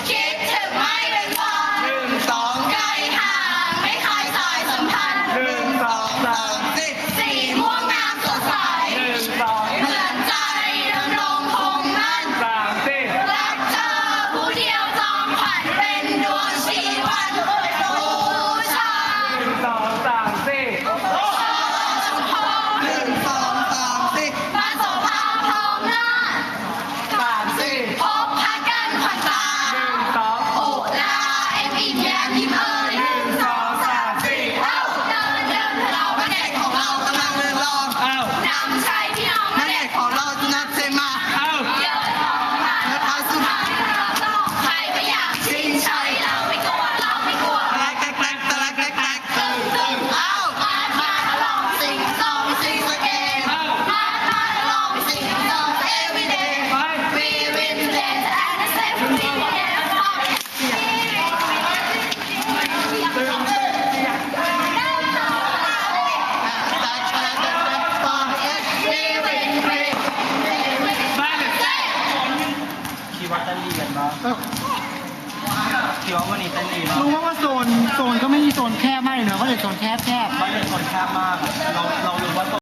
คิดถึงไม่เป็นวัน 1 2 ไกลห่างไม่คอยสายสัมพันธ์ 1 2 3 4 สีม่วงงามสดใส 1 2 เหมือนใจดำรงคงมั่น 3 4 รักเธอผู้เดียวจอมขวัญเป็นดวงชีวันบูชา 1 2 3 4 ชมพู 1 2 3 4 มาโสภาพร้อมหน้า 3 4 พบพากันขวัญตา 1 2 โอลาเอ็มอิ่มแย้มยิ้มเอ่ย 1 2 3 4 เอ้าเดินเดินเราพระเด็กของเรากำลังเดินรอง เอ้าน ำชัยพี่น้องพ แม่ ระเด็ เด็ ก กของเราจะนับเซมา เอ้า เยอะออกมา แล้วพาสุด ใครไม่อยากชิงชัยเราไม่กลัวเราไม่กลัว ตะลักแตกแตกตะลักแตกแตก ตึ้งตึ้งเอ้ามาลองสิงสองสิงสเกมมาลองสิงสอง every day ไป we win today and the same we never บ้านเลย คิดว่าจะเรียนเนาะคิดว่าวันนี้จะเรียนเนาะ รู้ว่าโซนก็ไม่มีโซนแคบมากเลยเนอะเขาเลยโซนแคบ มันเป็นคนแคบมากอะเรา